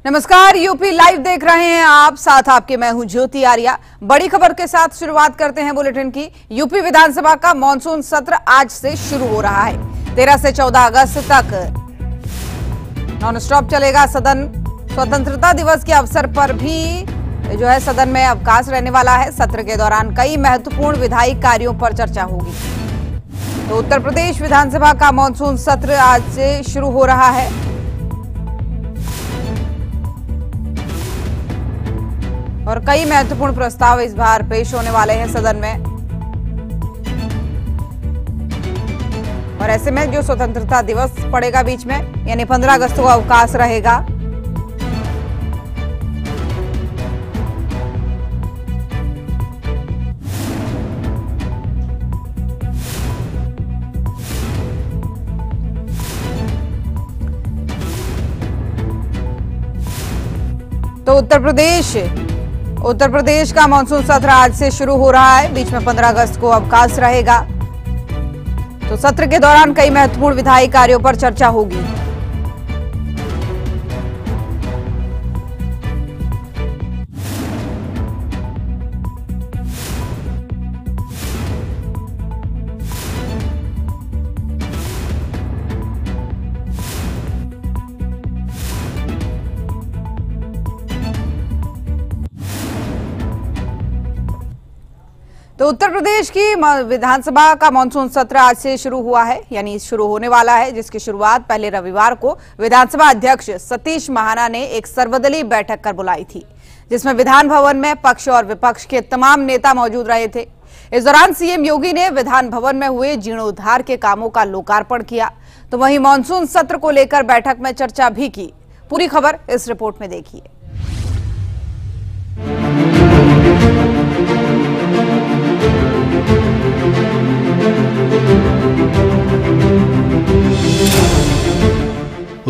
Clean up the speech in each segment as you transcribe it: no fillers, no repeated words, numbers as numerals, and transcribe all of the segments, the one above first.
नमस्कार, UP live देख रहे हैं आप, साथ आपके मैं हूं ज्योति आर्या। बड़ी खबर के साथ शुरुआत करते हैं बुलेटिन की। यूपी विधानसभा का मॉनसून सत्र आज से शुरू हो रहा है। 13 से 14 अगस्त तक नॉन स्टॉप चलेगा सदन। स्वतंत्रता दिवस के अवसर पर भी जो है सदन में अवकाश रहने वाला है। सत्र के दौरान कई महत्वपूर्ण विधायी कार्यों पर चर्चा होगी। तो उत्तर प्रदेश विधानसभा का मॉनसून सत्र आज से शुरू हो रहा है। और कई महत्वपूर्ण प्रस्ताव इस बार पेश होने वाले हैं सदन में। और ऐसे में जो स्वतंत्रता दिवस पड़ेगा बीच में, यानी 15 अगस्त को अवकाश रहेगा। तो उत्तर प्रदेश का मानसून सत्र आज से शुरू हो रहा है। बीच में 15 अगस्त को अवकाश रहेगा। तो सत्र के दौरान कई महत्वपूर्ण विधायी कार्यों पर चर्चा होगी। तो उत्तर प्रदेश की विधानसभा का मानसून सत्र आज से शुरू हुआ है, यानी शुरू होने वाला है, जिसकी शुरुआत पहले रविवार को विधानसभा अध्यक्ष सतीश महाना ने एक सर्वदलीय बैठक कर बुलाई थी, जिसमें विधान भवन में पक्ष और विपक्ष के तमाम नेता मौजूद रहे थे। इस दौरान सीएम योगी ने विधान भवन में हुए जीर्णोद्धार के कामों का लोकार्पण किया। तो वहीं मानसून सत्र को लेकर बैठक में चर्चा भी की। पूरी खबर इस रिपोर्ट में देखिए।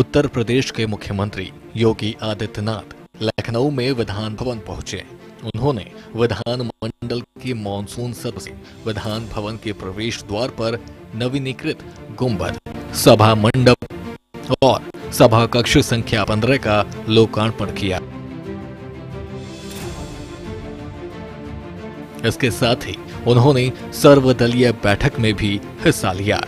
उत्तर प्रदेश के मुख्यमंत्री योगी आदित्यनाथ लखनऊ में विधान भवन पहुंचे। उन्होंने विधान मंडल के मॉनसून सत्र से विधान भवन के प्रवेश द्वार पर नवीनीकृत गुंबद, सभा मंडप और सभा कक्ष संख्या 15 का लोकार्पण किया। इसके साथ ही उन्होंने सर्वदलीय बैठक में भी हिस्सा लिया,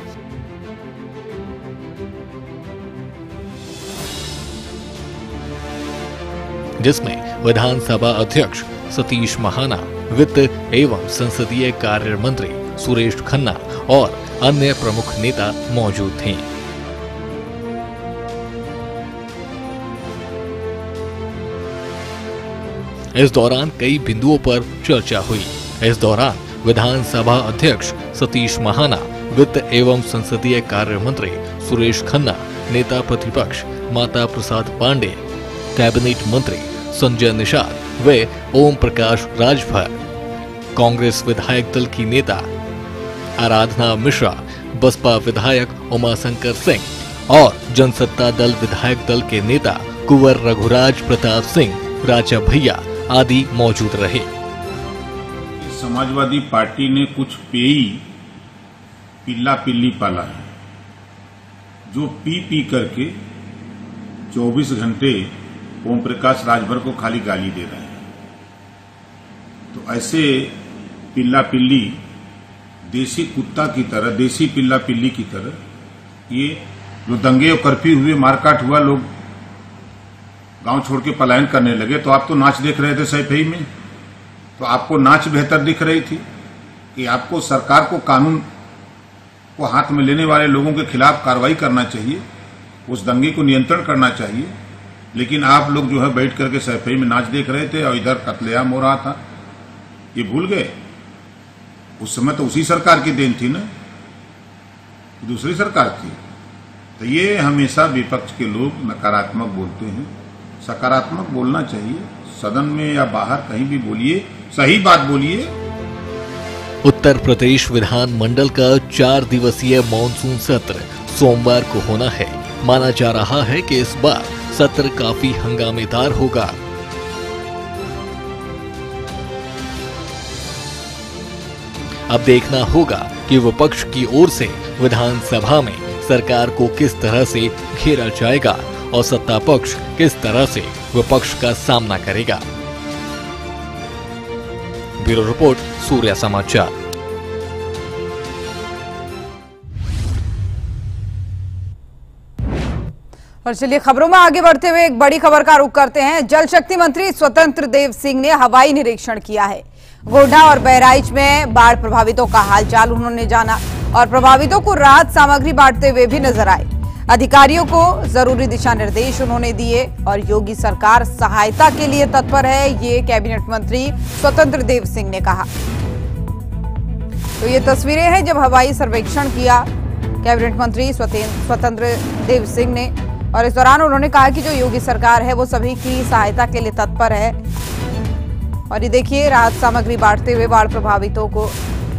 जिसमें विधानसभा अध्यक्ष सतीश महाना, वित्त एवं संसदीय कार्य मंत्री सुरेश खन्ना और अन्य प्रमुख नेता मौजूद थे। इस दौरान कई बिंदुओं पर चर्चा हुई। इस दौरान विधानसभा अध्यक्ष सतीश महाना, वित्त एवं संसदीय कार्य मंत्री सुरेश खन्ना, नेता प्रतिपक्ष माता प्रसाद पांडे, कैबिनेट मंत्री संजय निषाद व ओम प्रकाश राजभर, कांग्रेस विधायक दल की नेता आराधना मिश्रा, बसपा विधायक उमाशंकर सिंह और जनसत्ता दल विधायक दल के नेता कुंवर रघुराज प्रताप सिंह, राजा भैया आदि मौजूद रहे। समाजवादी पार्टी ने कुछ पेई पिल्ला पिल्ली पाला है, जो पी करके 24 घंटे ओम प्रकाश राजभर को खाली गाली दे रहे हैं। तो ऐसे पिल्ला पिल्ली देसी कुत्ता की तरह, देसी पिल्ला पिल्ली की तरह, ये जो दंगे और कर्फ्यू हुए, मारकाट हुआ, लोग गांव छोड़ के पलायन करने लगे, तो आप तो नाच देख रहे थे सैफई में। तो आपको नाच बेहतर दिख रही थी कि आपको सरकार को कानून को हाथ में लेने वाले लोगों के खिलाफ कार्रवाई करना चाहिए, उस दंगे को नियंत्रण करना चाहिए। लेकिन आप लोग जो है बैठ करके सैफई में नाच देख रहे थे और इधर कत्लेआम हो रहा था। ये भूल गए? उस समय तो उसी सरकार की देन थी ना, दूसरी सरकार थी। तो ये हमेशा विपक्ष के लोग नकारात्मक बोलते हैं। सकारात्मक बोलना चाहिए, सदन में या बाहर कहीं भी बोलिए, सही बात बोलिए। उत्तर प्रदेश विधान मंडल का 4 दिवसीय मॉनसून सत्र सोमवार को होना है। माना जा रहा है कि इस बार सत्र काफी हंगामेदार होगा। अब देखना होगा कि विपक्ष की ओर से विधानसभा में सरकार को किस तरह से घेरा जाएगा और सत्ता पक्ष किस तरह से विपक्ष का सामना करेगा। ब्यूरो रिपोर्ट, सूर्य समाचार। और चलिए खबरों में आगे बढ़ते हुए एक बड़ी खबर का रुख करते हैं। जल शक्ति मंत्री स्वतंत्र देव सिंह ने हवाई निरीक्षण किया है। गोड्डा और बहराइच में बाढ़ प्रभावितों का हालचाल उन्होंने जाना और प्रभावितों को राहत सामग्री बांटते हुए भी नजर आए। अधिकारियों को जरूरी दिशा निर्देश उन्होंने दिए और योगी सरकार सहायता के लिए तत्पर है, ये कैबिनेट मंत्री स्वतंत्र देव सिंह ने कहा। तो ये तस्वीरें हैं जब हवाई सर्वेक्षण किया कैबिनेट मंत्री स्वतंत्र देव सिंह ने, और इस दौरान उन्होंने कहा कि जो योगी सरकार है वो सभी की सहायता के लिए तत्पर है। और ये देखिए राहत सामग्री बांटते हुए बाढ़ प्रभावितों को।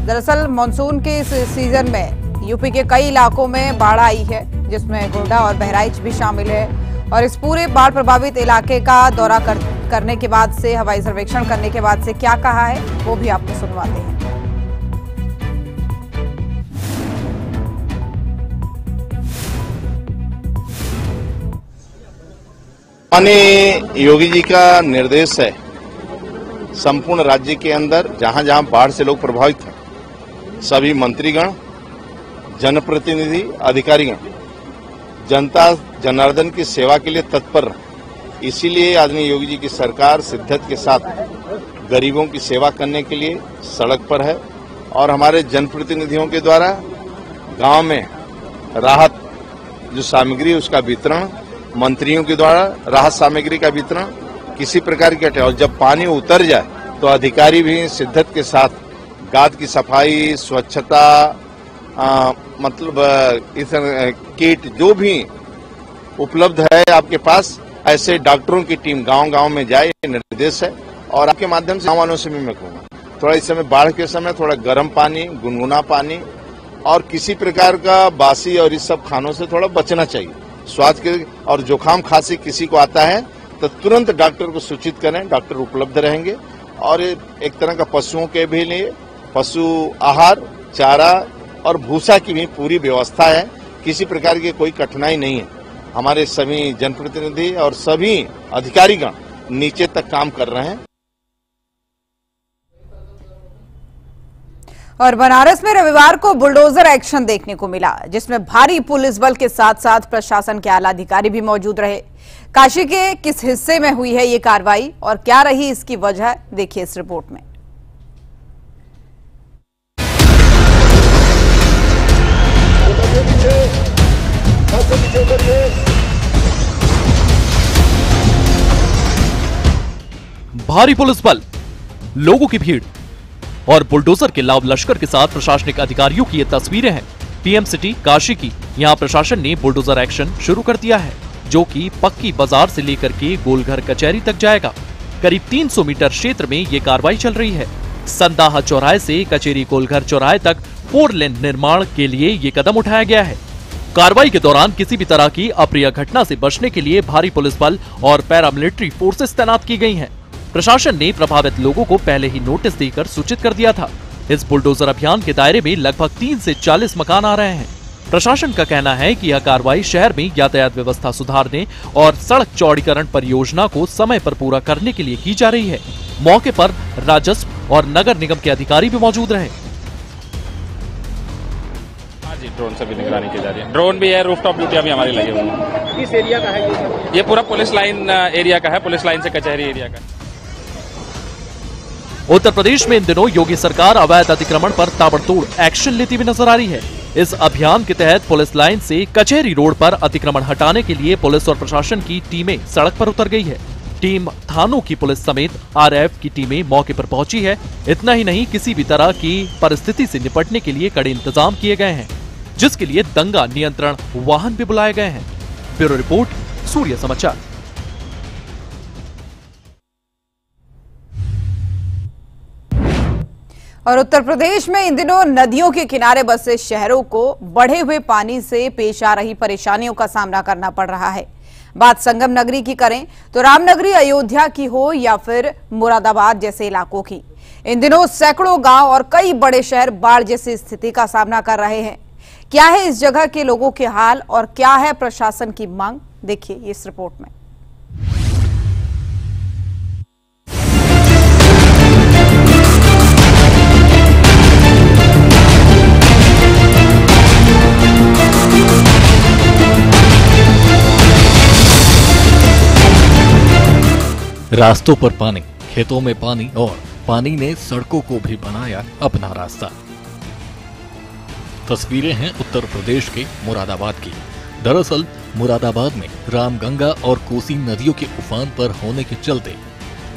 दरअसल मानसून के इस सीजन में यूपी के कई इलाकों में बाढ़ आई है, जिसमें गोड्डा और बहराइच भी शामिल है। और इस पूरे बाढ़ प्रभावित इलाके का दौरा करने के बाद से, हवाई सर्वेक्षण करने के बाद से क्या कहा है वो भी आपको सुनवाते हैं। माननीय योगी जी का निर्देश है, संपूर्ण राज्य के अंदर जहां जहां बाढ़ से लोग प्रभावित हैं, सभी मंत्रीगण, जनप्रतिनिधि, अधिकारीगण जनता जनार्दन की सेवा के लिए तत्पर रहे। इसीलिए आदरणीय योगी जी की सरकार शिद्दत के साथ गरीबों की सेवा करने के लिए सड़क पर है और हमारे जनप्रतिनिधियों के द्वारा गांव में राहत जो सामग्री है उसका वितरण, मंत्रियों के द्वारा राहत सामग्री का वितरण, किसी प्रकार की और जब पानी उतर जाए तो अधिकारी भी शिद्दत के साथ गाद की सफाई, स्वच्छता, मतलब इस किट जो भी उपलब्ध है आपके पास, ऐसे डॉक्टरों की टीम गांव-गांव में जाए, ये निर्देश है। और आपके माध्यम से गाँव वालों से भी मैं कहूँगा थोड़ा इस समय बाढ़ के समय थोड़ा गर्म पानी, गुनगुना पानी और किसी प्रकार का बासी और इस सब खानों से थोड़ा बचना चाहिए। स्वास्थ्य के और जुकाम खांसी किसी को आता है तो तुरंत डॉक्टर को सूचित करें, डॉक्टर उपलब्ध रहेंगे। और एक तरह का पशुओं के भी लिए पशु आहार, चारा और भूसा की भी पूरी व्यवस्था है, किसी प्रकार की कोई कठिनाई नहीं है। हमारे सभी जनप्रतिनिधि और सभी अधिकारीगण नीचे तक काम कर रहे हैं। और बनारस में रविवार को बुलडोजर एक्शन देखने को मिला, जिसमें भारी पुलिस बल के साथ साथ प्रशासन के आला अधिकारी भी मौजूद रहे। काशी के किस हिस्से में हुई है ये कार्रवाई और क्या रही इसकी वजह, देखिए इस रिपोर्ट में। भारी पुलिस बल, लोगों की भीड़ और बुलडोजर के लाव लश्कर के साथ प्रशासनिक अधिकारियों की ये तस्वीरें हैं पीएम सिटी काशी की। यहाँ प्रशासन ने बुलडोजर एक्शन शुरू कर दिया है, जो कि पक्की बाजार से लेकर के गोलघर कचहरी तक जाएगा। करीब 300 मीटर क्षेत्र में ये कार्रवाई चल रही है। संदाहा चौराहे से कचेरी गोलघर चौराहे तक 4 लेन निर्माण के लिए ये कदम उठाया गया है। कार्रवाई के दौरान किसी भी तरह की अप्रिय घटना से बचने के लिए भारी पुलिस बल और पैरामिलिट्री फोर्सेस तैनात की गई हैं। प्रशासन ने प्रभावित लोगों को पहले ही नोटिस देकर सूचित कर दिया था। इस बुलडोजर अभियान के दायरे में लगभग 30 से 40 मकान आ रहे हैं। प्रशासन का कहना है कि यह कार्रवाई शहर में यातायात व्यवस्था सुधारने और सड़क चौड़ीकरण परियोजना को समय पर पूरा करने के लिए की जा रही है। मौके पर राजस्व और नगर निगम के अधिकारी भी मौजूद रहे। जी, ड्रोन से भी निगरानी की जा रही है। ड्रोन भी है, रूफटॉप ड्यूटियां भी हमारी लगी हुई हैं। किस एरिया का है ये पूरा पुलिस लाइन एरिया का है, पुलिस लाइन से कचहरी एरिया का। उत्तर प्रदेश में इन दिनों योगी सरकार अवैध अतिक्रमण पर ताबड़तोड़ एक्शन लेती हुई नजर आ रही है। इस अभियान के तहत पुलिस लाइन से कचहरी रोड पर अतिक्रमण हटाने के लिए पुलिस और प्रशासन की टीमें सड़क पर उतर गई है। टीम थानों की पुलिस समेत आरएएफ की टीमें मौके पर पहुंची है। इतना ही नहीं, किसी भी तरह की परिस्थिति से निपटने के लिए कड़े इंतजाम किए गए हैं, जिसके लिए दंगा नियंत्रण वाहन भी बुलाए गए हैं। ब्यूरो रिपोर्ट, सूर्य समाचार। और उत्तर प्रदेश में इन दिनों नदियों के किनारे बसे शहरों को बढ़े हुए पानी से पेश आ रही परेशानियों का सामना करना पड़ रहा है। बात संगम नगरी की करें तो रामनगरी, अयोध्या की हो या फिर मुरादाबाद जैसे इलाकों की, इन दिनों सैकड़ों गांव और कई बड़े शहर बाढ़ जैसी स्थिति का सामना कर रहे हैं। क्या है इस जगह के लोगों के हाल और क्या है प्रशासन की मांग, देखिए इस रिपोर्ट में। रास्तों पर पानी, खेतों में पानी और पानी ने सड़कों को भी बनाया अपना रास्ता। तस्वीरें हैं उत्तर प्रदेश के मुरादाबाद की। दरअसल मुरादाबाद में रामगंगा और कोसी नदियों के उफान पर होने के चलते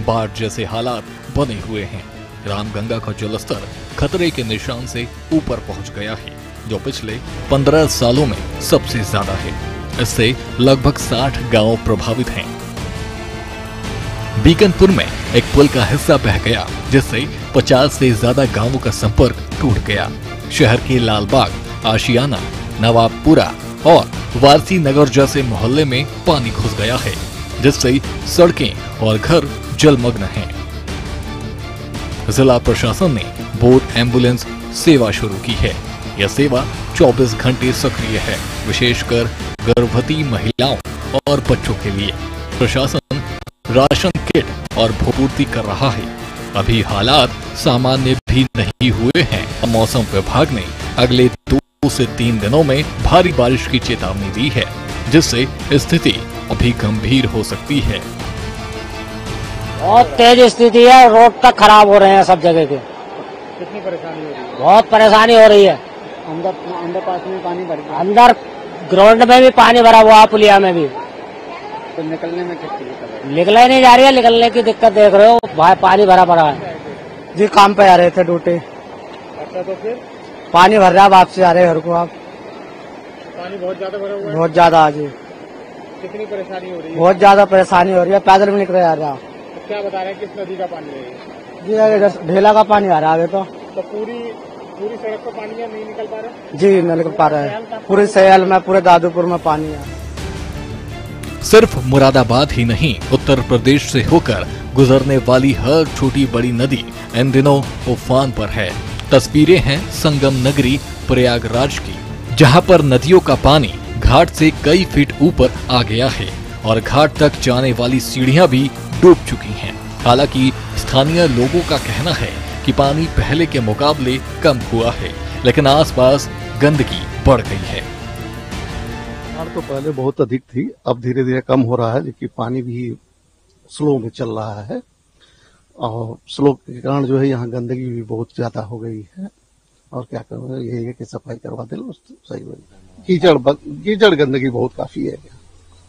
बाढ़ जैसे हालात बने हुए हैं। रामगंगा का जलस्तर खतरे के निशान से ऊपर पहुंच गया है, जो पिछले 15 सालों में सबसे ज्यादा है। इससे लगभग 60 गांव प्रभावित हैं। बीकनपुर में एक पुल का हिस्सा बह गया, जिससे 50 से ज्यादा गांवों का संपर्क टूट गया। शहर के लालबाग, आशियाना, नवाबपुरा और वारसी नगर जैसे मोहल्ले में पानी घुस गया है, जिससे सड़कें और घर जलमग्न हैं। जिला प्रशासन ने बोट एम्बुलेंस सेवा शुरू की है। यह सेवा 24 घंटे सक्रिय है, विशेषकर गर्भवती महिलाओं और बच्चों के लिए। प्रशासन राशन किट और भूपूर्ति कर रहा है। अभी हालात सामान्य भी नहीं हुए हैं। मौसम विभाग ने अगले 2 से 3 दिनों में भारी बारिश की चेतावनी दी है, जिससे स्थिति अभी गंभीर हो सकती है। बहुत तेज स्थिति है, रोड तक खराब हो रहे हैं सब जगह के। कितनी परेशानी हो रही है? बहुत परेशानी हो रही है। अंदर पास में पानी भर गया, अंदर ग्राउंड में भी पानी भरा हुआ, पुलिया में भी। तो निकलने में कितनी दिक्कत है? निकलने नहीं जा रही है, निकलने की दिक्कत देख रहे हो भाई, पानी भरा पड़ा है जी। काम पे आ रहे थे ड्यूटी। अच्छा, तो फिर पानी भर रहा है, वापसी आ रहे हैं घर को। आप पानी बहुत ज्यादा भरा हुआ है? बहुत ज्यादा आज। कितनी परेशानी हो रही है? बहुत ज्यादा परेशानी हो रही है, पैदल भी निकले जा रहा। तो क्या बता रहे हैं, किस नदी का पानी है? जी ढेला का पानी आ रहा है। तो पूरी सड़क पर पानी नहीं निकल पा रहा? जी नहीं निकल पा रहा है। पूरे सयाल में, पूरे दादूपुर में पानी है। सिर्फ मुरादाबाद ही नहीं, उत्तर प्रदेश से होकर गुजरने वाली हर छोटी बड़ी नदी इन दिनों उफान पर है। तस्वीरें हैं संगम नगरी प्रयागराज की, जहां पर नदियों का पानी घाट से कई फीट ऊपर आ गया है और घाट तक जाने वाली सीढ़ियां भी डूब चुकी हैं। हालांकि स्थानीय लोगों का कहना है कि पानी पहले के मुकाबले कम हुआ है, लेकिन आसपास गंदगी बढ़ गई है। बाढ़ तो पहले बहुत अधिक थी, अब धीरे धीरे कम हो रहा है, लेकिन पानी भी स्लो में चल रहा है और स्लो के कारण जो है यहाँ गंदगी भी बहुत ज्यादा हो गई है। और क्या करूँ, यही है कि सफाई करवा दे लो, सही हो। कीचड़ गंदगी बहुत काफी है।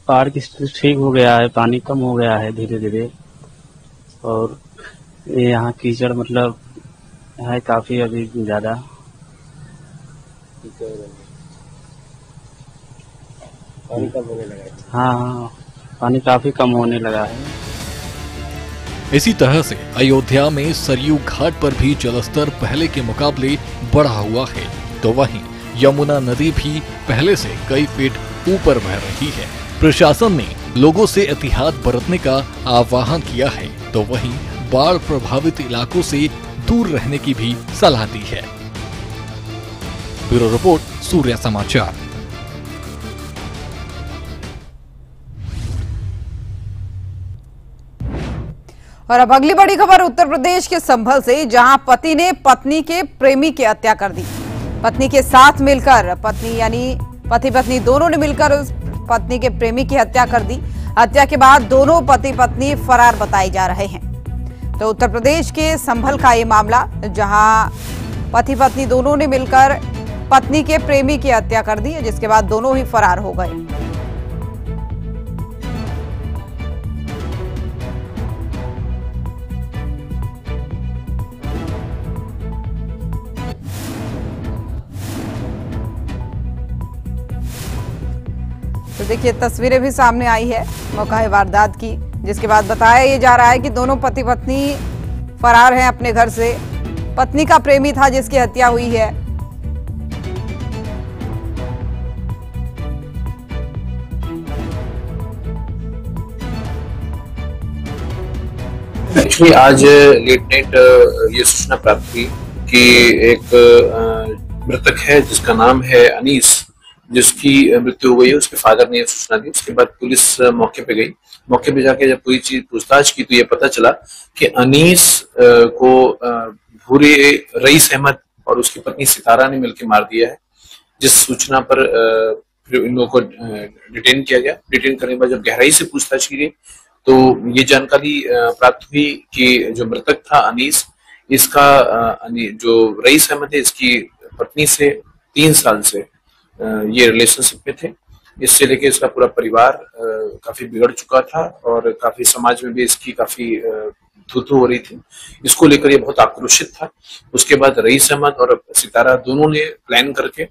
बाढ़ की स्थिति ठीक हो गया है, पानी कम हो गया है धीरे धीरे। और यहाँ कीचड़ मतलब है काफी अभी ज्यादा। पानी कम होने लगा है। हाँ, पानी काफी कम होने लगा है। इसी तरह से अयोध्या में सरयू घाट पर भी जलस्तर पहले के मुकाबले बढ़ा हुआ है, तो वहीं यमुना नदी भी पहले से कई फीट ऊपर बह रही है। प्रशासन ने लोगों से एहतियात बरतने का आह्वान किया है, तो वहीं बाढ़ प्रभावित इलाकों से दूर रहने की भी सलाह दी है। ब्यूरो रिपोर्ट, सूर्य समाचार। और अब अगली बड़ी खबर उत्तर प्रदेश के संभल से, जहां पति ने पत्नी के प्रेमी की हत्या कर दी। पत्नी के साथ मिलकर पति पत्नी दोनों ने मिलकर उस पत्नी के प्रेमी की हत्या कर दी। हत्या के बाद दोनों पति पत्नी फरार बताए जा रहे हैं। तो उत्तर प्रदेश के संभल का ये मामला, जहां पति पत्नी दोनों ने मिलकर पत्नी के प्रेमी की हत्या कर दी, जिसके बाद दोनों ही फरार हो गए। तो देखिए तस्वीरें भी सामने आई है मौका है वारदात की, जिसके बाद बताया ये जा रहा है कि दोनों पति पत्नी फरार हैं अपने घर से। पत्नी का प्रेमी था जिसकी हत्या हुई है। एक्चुअली आज लेट नाइट ये सूचना प्राप्त हुई कि एक मृतक है जिसका नाम है अनीस, जिसकी मृत्यु हो गई है, उसके फादर ने सूचना दी। उसके बाद पुलिस मौके पे गई। मौके पे जाके जब पूरी चीज पूछताछ की तो ये पता चला कि अनीस को भूरे रईस अहमद और उसकी पत्नी सितारा ने मिलकर मार दिया है। जिस सूचना पर फिर इन लोगों को डिटेन किया गया। डिटेन करने के बाद जब गहराई से पूछताछ की गई तो ये जानकारी प्राप्त हुई कि जो मृतक था अनीस, इसका जो रईस अहमद है, इसकी पत्नी से 3 साल से ये रिलेशनशिप में थे। इससे लेके इसका पूरा परिवार काफी बिगड़ चुका था और काफी समाज में भी इसकी काफी धू-धू हो रही थी। इसको लेकर ये बहुत आक्रोशित था। उसके बाद रईस अहमद और सितारा दोनों ने प्लान करके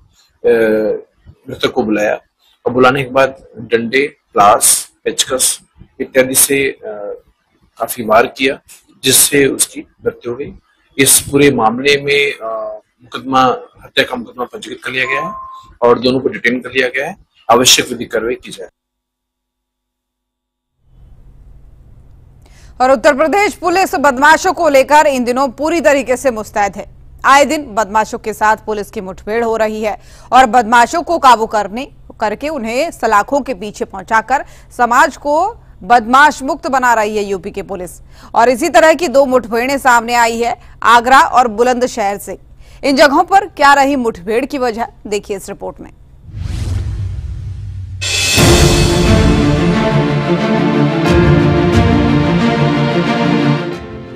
मृतक को बुलाया और बुलाने के बाद डंडे, प्लास, पेचकस इत्यादि से काफी वार किया, जिससे उसकी मृत्यु हो गई। इस पूरे मामले में मुकदमा, हत्या का मुकदमा पंजीकृत कर लिया गया है और दोनों को डिटेन कर लिया गया है। आवश्यक विधिक कार्रवाई की जाए। और उत्तर प्रदेश पुलिस बदमाशों को लेकर इन दिनों पूरी तरीके से मुस्तैद है। आए दिन बदमाशों के साथ पुलिस की मुठभेड़ हो रही है और बदमाशों को काबू करके उन्हें सलाखों के पीछे पहुंचाकर समाज को बदमाश मुक्त बना रही है यूपी की पुलिस। और इसी तरह की 2 मुठभेड़ें सामने आई है आगरा और बुलंदशहर से। इन जगहों पर क्या रही मुठभेड़ की वजह, देखिए इस रिपोर्ट में।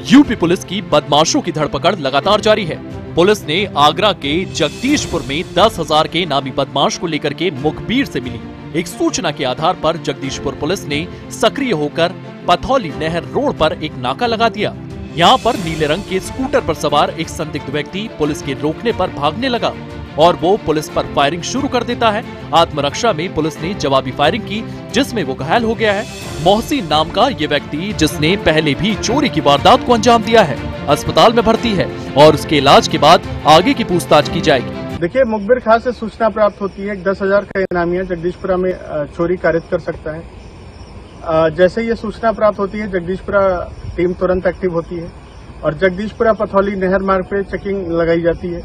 यूपी पुलिस की बदमाशों की धरपकड़ लगातार जारी है। पुलिस ने आगरा के जगदीशपुर में 10,000 के नामी बदमाश को लेकर के मुखबिर से मिली एक सूचना के आधार पर जगदीशपुर पुलिस ने सक्रिय होकर पथौली नहर रोड पर एक नाका लगा दिया। यहाँ पर नीले रंग के स्कूटर पर सवार एक संदिग्ध व्यक्ति पुलिस के रोकने पर भागने लगा और वो पुलिस पर फायरिंग शुरू कर देता है। आत्मरक्षा में पुलिस ने जवाबी फायरिंग की, जिसमें वो घायल हो गया है। मोहसिन नाम का ये व्यक्ति, जिसने पहले भी चोरी की वारदात को अंजाम दिया है, अस्पताल में भर्ती है और उसके इलाज के बाद आगे की पूछताछ की जाएगी। देखिए, मुखबिर खास से सूचना प्राप्त होती है 10,000 का इनामिया जगदीशपुरा में चोरी कारित कर सकता है। जैसे ये सूचना प्राप्त होती है, जगदीशपुरा टीम तुरंत एक्टिव होती है और जगदीशपुरा पथौली नहर मार्ग पे चेकिंग लगाई जाती है।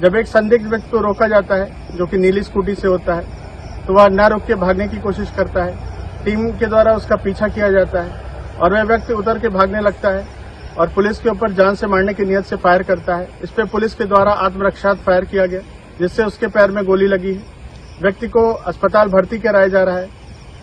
जब एक संदिग्ध व्यक्ति को रोका जाता है, जो कि नीली स्कूटी से होता है, तो वह न रोक के भागने की कोशिश करता है। टीम के द्वारा उसका पीछा किया जाता है और वह व्यक्ति उतर के भागने लगता है और पुलिस के ऊपर जान से मारने की नियत से फायर करता है। इस पे पुलिस के द्वारा आत्मरक्षार्थ फायर किया गया, जिससे उसके पैर में गोली लगी है। व्यक्ति को अस्पताल भर्ती कराया जा रहा है।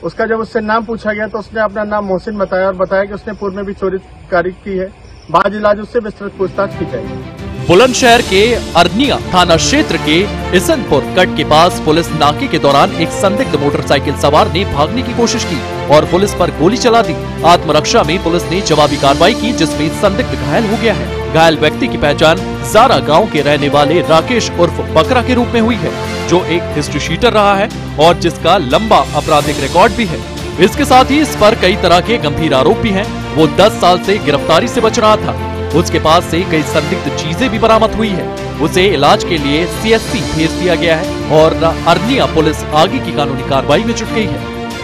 उसका जब उससे नाम पूछा गया तो उसने अपना नाम मोहसिन बताया और बताया कि उसने पूर्व में भी चोरी कारित की है। बाद इलाज उससे विस्तृत पूछताछ की जाएगी। बुलंदशहर के अरनिया थाना क्षेत्र के इसनपुर कट के पास पुलिस नाके के दौरान एक संदिग्ध मोटरसाइकिल सवार ने भागने की कोशिश की और पुलिस पर गोली चला दी। आत्मरक्षा में पुलिस ने जवाबी कार्रवाई की, जिसमें संदिग्ध घायल हो गया है। घायल व्यक्ति की पहचान जारा गांव के रहने वाले राकेश उर्फ बकरा के रूप में हुई है, जो एक हिस्ट्री शीटर रहा है और जिसका लंबा आपराधिक रिकॉर्ड भी है। इसके साथ ही इस पर कई तरह के गंभीर आरोप भी हैं। वो 10 साल से गिरफ्तारी से बच रहा था। उसके पास से कई संदिग्ध चीजें भी बरामद हुई है। उसे इलाज के लिए CSP भेज दिया गया है और अरनिया पुलिस आगे की कानूनी कार्रवाई में जुट गई है।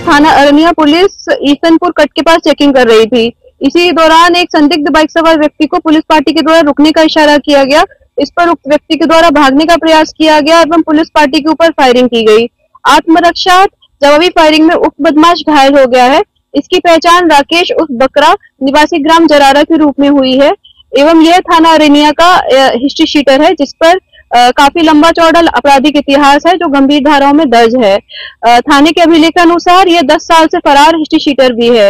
थाना अरनिया पुलिस ईसनपुर कट के पास चेकिंग कर रही थी। इसी दौरान एक संदिग्ध बाइक सवार व्यक्ति को पुलिस पार्टी के द्वारा रुकने का इशारा किया गया। इस पर उक्त व्यक्ति के द्वारा भागने का प्रयास किया गया एवं पुलिस पार्टी के ऊपर फायरिंग की गई। आत्मरक्षा जवाबी फायरिंग में उक्त बदमाश घायल हो गया है। इसकी पहचान राकेश उर्फ बकरा निवासी ग्राम जरारा के रूप में हुई है एवं यह थाना अरनिया का हिस्ट्री शीटर है, जिस पर काफी लंबा चौड़ा आपराधिक इतिहास है, जो गंभीर धाराओं में दर्ज है। थाने के अभिलेख के अनुसार यह 10 साल से फरार हिस्ट्री शीटर भी है।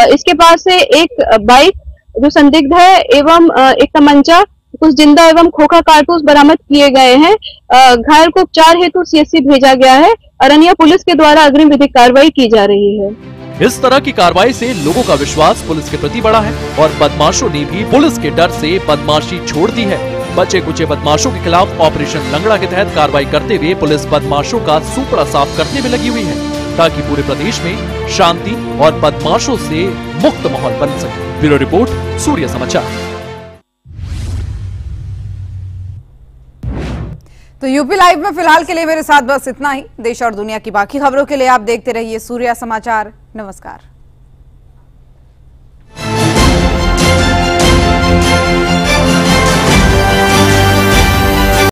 इसके पास से एक बाइक जो संदिग्ध है एवं एक तमंचा, कुछ जिंदा एवं खोखा कारतूस बरामद किए गए हैं। घायल को उपचार हेतु CSC भेजा गया है। अरनिया पुलिस के द्वारा अग्रिम विधिक कार्रवाई की जा रही है। इस तरह की कार्रवाई से लोगों का विश्वास पुलिस के प्रति बढ़ा है और बदमाशों ने भी पुलिस के डर से बदमाशी छोड़ दी है। बचे कुचे बदमाशों के खिलाफ ऑपरेशन लंगड़ा के तहत कार्रवाई करते हुए पुलिस बदमाशों का सूपड़ा साफ करने में लगी हुई है, ताकि पूरे प्रदेश में शांति और बदमाशों से मुक्त माहौल बन सके। ब्यूरो रिपोर्ट, सूर्य समाचार। तो यूपी लाइव में फिलहाल के लिए मेरे साथ बस इतना ही। देश और दुनिया की बाकी खबरों के लिए आप देखते रहिए सूर्य समाचार। नमस्कार।